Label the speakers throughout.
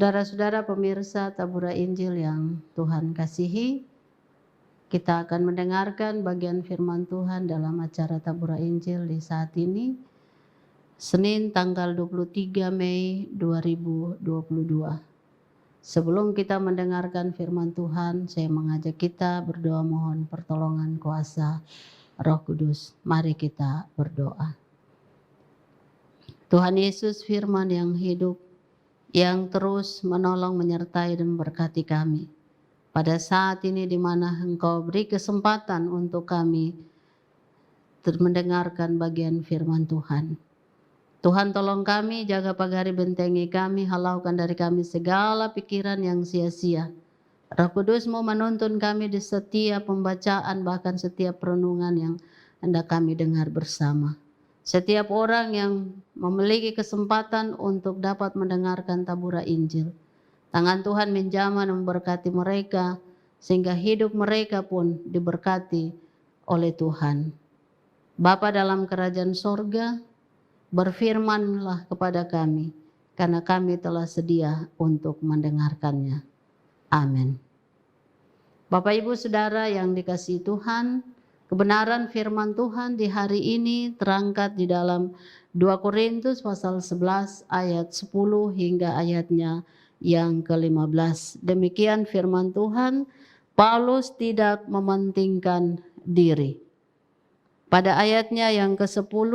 Speaker 1: Saudara-saudara pemirsa Tabura Injil yang Tuhan kasihi, kita akan mendengarkan bagian firman Tuhan dalam acara Tabura Injil di saat ini, Senin tanggal 23 Mei 2022. Sebelum kita mendengarkan firman Tuhan, saya mengajak kita berdoa mohon pertolongan kuasa Roh Kudus. Mari kita berdoa. Tuhan Yesus, firman yang hidup, yang terus menolong, menyertai dan memberkati kami. Pada saat ini di mana Engkau beri kesempatan untuk kami mendengarkan bagian firman Tuhan. Tuhan tolong kami, jaga pagari bentengi kami, halaukan dari kami segala pikiran yang sia-sia. Roh Kudus mau menuntun kami di setiap pembacaan, bahkan setiap renungan yang hendak kami dengar bersama. Setiap orang yang memiliki kesempatan untuk dapat mendengarkan Tabura Injil, tangan Tuhan menjamah memberkati mereka, sehingga hidup mereka pun diberkati oleh Tuhan. Bapa dalam kerajaan sorga, berfirmanlah kepada kami, karena kami telah sedia untuk mendengarkannya. Amin. Bapak Ibu Saudara yang dikasihi Tuhan, kebenaran firman Tuhan di hari ini terangkat di dalam 2 Korintus pasal 11 ayat 10 hingga ayatnya yang ke-15. Demikian firman Tuhan, Paulus tidak mementingkan diri. Pada ayatnya yang ke-10,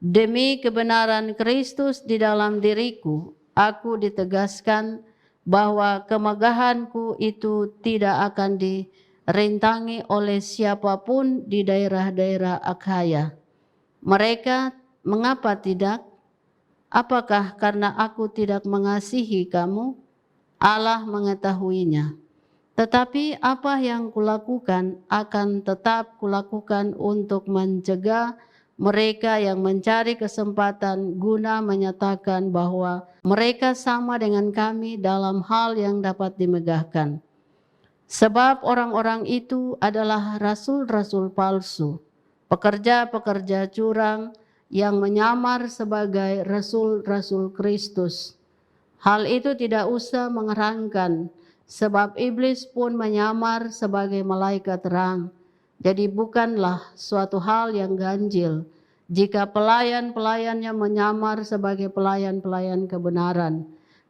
Speaker 1: demi kebenaran Kristus di dalam diriku, aku ditegaskan bahwa kemegahanku itu tidak akan dirintangi oleh siapapun di daerah-daerah Akhaya. Mereka, mengapa tidak? Apakah karena aku tidak mengasihi kamu? Allah mengetahuinya. Tetapi apa yang kulakukan akan tetap kulakukan untuk mencegah mereka yang mencari kesempatan guna menyatakan bahwa mereka sama dengan kami dalam hal yang dapat dimegahkan. Sebab orang-orang itu adalah rasul-rasul palsu, pekerja-pekerja curang yang menyamar sebagai rasul-rasul Kristus. Hal itu tidak usah mengherankan, sebab iblis pun menyamar sebagai malaikat terang. Jadi bukanlah suatu hal yang ganjil jika pelayan-pelayannya menyamar sebagai pelayan-pelayan kebenaran.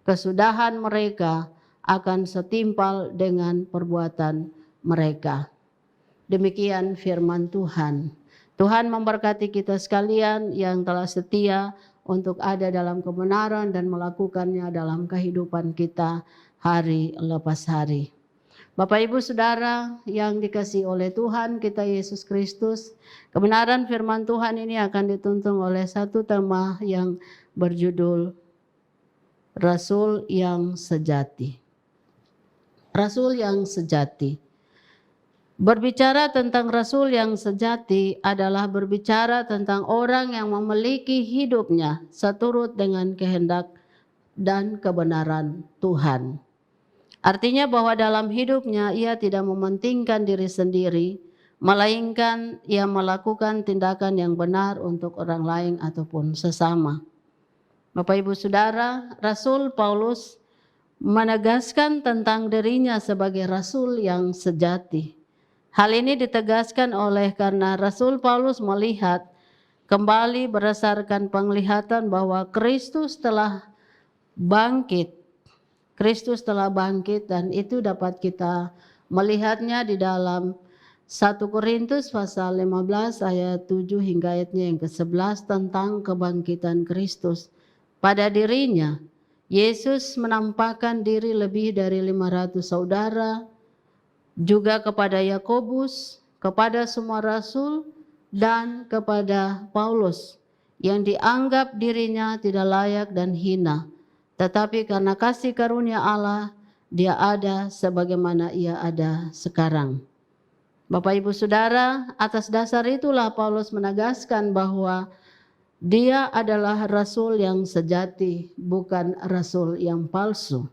Speaker 1: Kesudahan mereka akan setimpal dengan perbuatan mereka. Demikian firman Tuhan. Tuhan memberkati kita sekalian yang telah setia untuk ada dalam kebenaran dan melakukannya dalam kehidupan kita hari lepas hari. Bapak Ibu Saudara yang dikasihi oleh Tuhan kita Yesus Kristus, kebenaran firman Tuhan ini akan dituntun oleh satu tema yang berjudul Rasul yang Sejati. Rasul yang sejati. Berbicara tentang rasul yang sejati adalah berbicara tentang orang yang memiliki hidupnya seturut dengan kehendak dan kebenaran Tuhan. Artinya bahwa dalam hidupnya ia tidak mementingkan diri sendiri, melainkan ia melakukan tindakan yang benar untuk orang lain ataupun sesama. Bapak Ibu Saudara, Rasul Paulus menegaskan tentang dirinya sebagai rasul yang sejati. Hal ini ditegaskan oleh karena Rasul Paulus melihat kembali berdasarkan penglihatan bahwa Kristus telah bangkit. Kristus telah bangkit dan itu dapat kita melihatnya di dalam 1 Korintus pasal 15 ayat 7 hingga ayatnya yang ke-11 tentang kebangkitan Kristus. Pada dirinya, Yesus menampakkan diri lebih dari 500 saudara, juga kepada Yakobus, kepada semua rasul, dan kepada Paulus, yang dianggap dirinya tidak layak dan hina. Tetapi karena kasih karunia Allah, dia ada sebagaimana ia ada sekarang. Bapak Ibu Saudara, atas dasar itulah Paulus menegaskan bahwa dia adalah rasul yang sejati, bukan rasul yang palsu.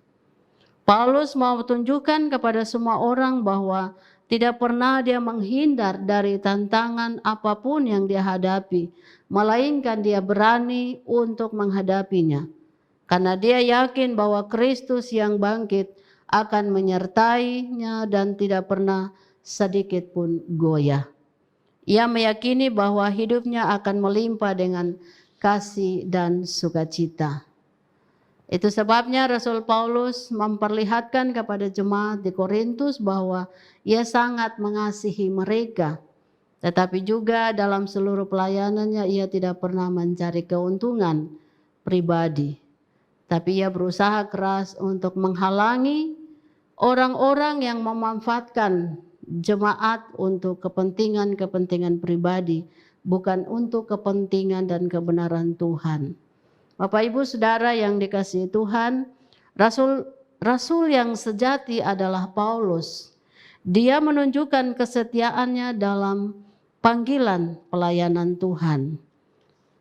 Speaker 1: Paulus mau tunjukkan kepada semua orang bahwa tidak pernah dia menghindar dari tantangan apapun yang dia hadapi, melainkan dia berani untuk menghadapinya. Karena dia yakin bahwa Kristus yang bangkit akan menyertainya dan tidak pernah sedikit pun goyah. Ia meyakini bahwa hidupnya akan melimpah dengan kasih dan sukacita. Itu sebabnya Rasul Paulus memperlihatkan kepada jemaat di Korintus bahwa ia sangat mengasihi mereka. Tetapi juga dalam seluruh pelayanannya ia tidak pernah mencari keuntungan pribadi. Tapi ia berusaha keras untuk menghalangi orang-orang yang memanfaatkan jemaat untuk kepentingan-kepentingan pribadi, bukan untuk kepentingan dan kebenaran Tuhan. Bapak Ibu Saudara yang dikasihi Tuhan, Rasul yang sejati adalah Paulus. Dia menunjukkan kesetiaannya dalam panggilan pelayanan Tuhan.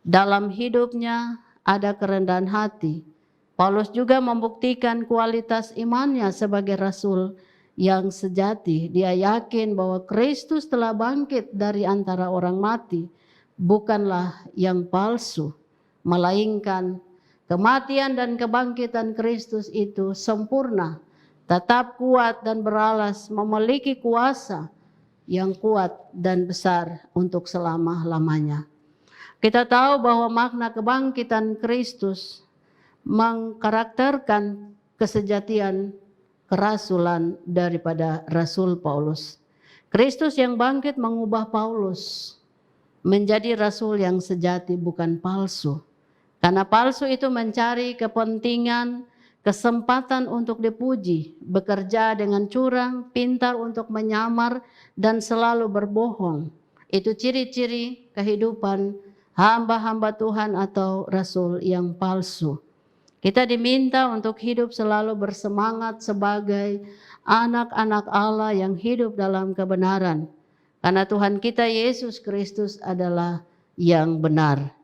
Speaker 1: Dalam hidupnya ada kerendahan hati. Paulus juga membuktikan kualitas imannya sebagai rasul yang sejati. Dia yakin bahwa Kristus telah bangkit dari antara orang mati, bukanlah yang palsu, melainkan kematian dan kebangkitan Kristus itu sempurna, tetap kuat dan beralas, memiliki kuasa yang kuat dan besar untuk selama-lamanya. Kita tahu bahwa makna kebangkitan Kristus mengkarakterkan kesejatian kerasulan daripada Rasul Paulus. Kristus yang bangkit mengubah Paulus menjadi rasul yang sejati, bukan palsu. Karena palsu itu mencari kepentingan, kesempatan untuk dipuji, bekerja dengan curang, pintar untuk menyamar, dan selalu berbohong. Itu ciri-ciri kehidupan hamba-hamba Tuhan atau rasul yang palsu. Kita diminta untuk hidup selalu bersemangat sebagai anak-anak Allah yang hidup dalam kebenaran. Karena Tuhan kita Yesus Kristus adalah yang benar.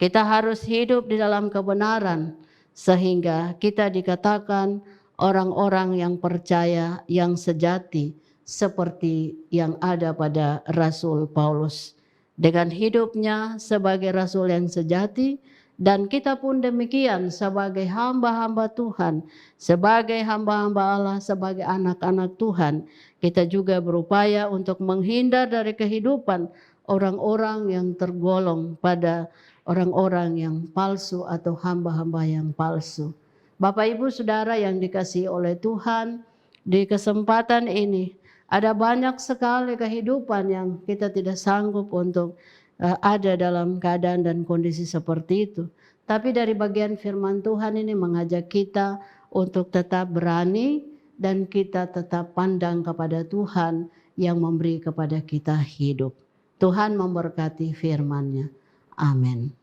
Speaker 1: Kita harus hidup di dalam kebenaran sehingga kita dikatakan orang-orang yang percaya, yang sejati, seperti yang ada pada Rasul Paulus. Dengan hidupnya sebagai rasul yang sejati, dan kita pun demikian sebagai hamba-hamba Tuhan, sebagai hamba-hamba Allah, sebagai anak-anak Tuhan, kita juga berupaya untuk menghindar dari kehidupan orang-orang yang tergolong pada orang-orang yang palsu atau hamba-hamba yang palsu. Bapak Ibu Saudara yang dikasihi oleh Tuhan, di kesempatan ini ada banyak sekali kehidupan yang kita tidak sanggup untuk ada dalam keadaan dan kondisi seperti itu. Tapi dari bagian firman Tuhan ini mengajak kita untuk tetap berani dan kita tetap pandang kepada Tuhan yang memberi kepada kita hidup. Tuhan memberkati firman-Nya. Amin.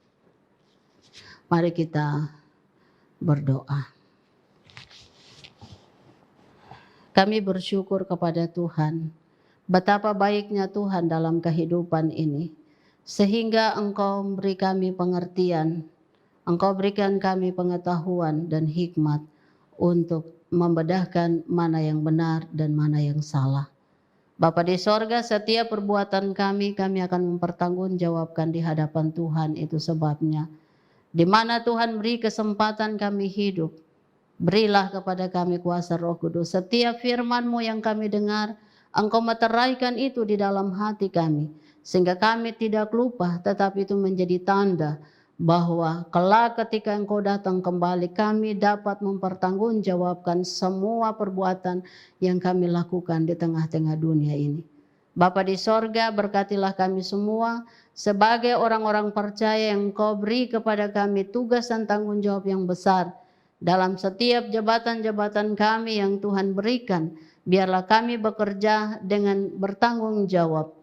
Speaker 1: Mari kita berdoa. Kami bersyukur kepada Tuhan, betapa baiknya Tuhan dalam kehidupan ini. Sehingga Engkau beri kami pengertian, Engkau berikan kami pengetahuan dan hikmat untuk membedahkan mana yang benar dan mana yang salah. Bapa di sorga, setiap perbuatan kami akan mempertanggungjawabkan di hadapan Tuhan. Itu sebabnya, di mana Tuhan beri kesempatan kami hidup, berilah kepada kami kuasa Roh Kudus. Setiap firman-Mu yang kami dengar, Engkau meteraikan itu di dalam hati kami, sehingga kami tidak lupa, tetapi itu menjadi tanda bahwa kelak ketika Engkau datang kembali, kami dapat mempertanggungjawabkan semua perbuatan yang kami lakukan di tengah-tengah dunia ini. Bapa di sorga, berkatilah kami semua sebagai orang-orang percaya yang Engkau beri kepada kami tugas dan tanggung jawab yang besar dalam setiap jabatan-jabatan kami yang Tuhan berikan. Biarlah kami bekerja dengan bertanggung jawab,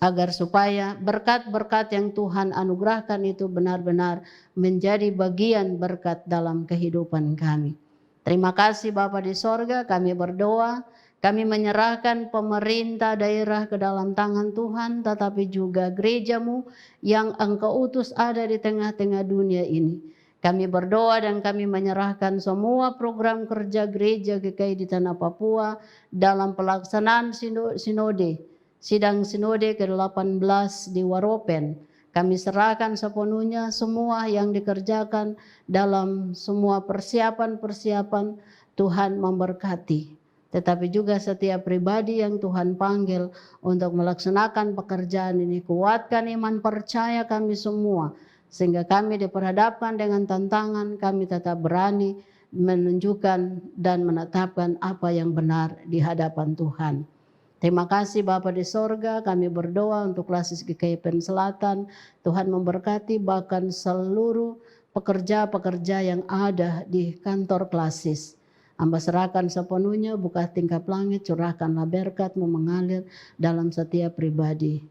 Speaker 1: agar supaya berkat-berkat yang Tuhan anugerahkan itu benar-benar menjadi bagian berkat dalam kehidupan kami. Terima kasih Bapa di sorga, kami berdoa, kami menyerahkan pemerintah daerah ke dalam tangan Tuhan, tetapi juga gereja-Mu yang Engkau utus ada di tengah-tengah dunia ini. Kami berdoa dan kami menyerahkan semua program kerja gereja GKI di Tanah Papua dalam pelaksanaan sinode, sidang sinode ke-18 di Waropen. Kami serahkan sepenuhnya semua yang dikerjakan dalam semua persiapan-persiapan. Tuhan memberkati. Tetapi juga setiap pribadi yang Tuhan panggil untuk melaksanakan pekerjaan ini. Kuatkan iman percaya kami semua. Sehingga kami diperhadapkan dengan tantangan, kami tetap berani menunjukkan dan menetapkan apa yang benar di hadapan Tuhan. Terima kasih Bapa di sorga, kami berdoa untuk Klasis GKIPN Selatan. Tuhan memberkati bahkan seluruh pekerja-pekerja yang ada di kantor Klasis. Hamba serahkan sepenuhnya, buka tingkap langit, curahkanlah berkat-Mu mengalir dalam setiap pribadi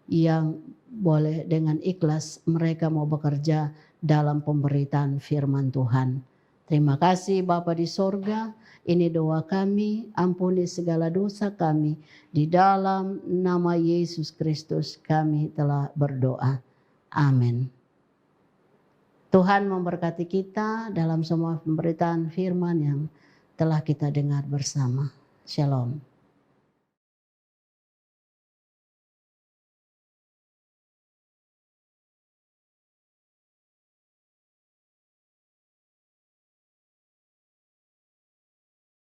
Speaker 1: yang boleh dengan ikhlas mereka mau bekerja dalam pemberitaan firman Tuhan. Terima kasih Bapa di sorga, ini doa kami, ampuni segala dosa kami. Di dalam nama Yesus Kristus kami telah berdoa. Amin. Tuhan memberkati kita dalam semua pemberitaan firman yang telah kita dengar bersama. Shalom.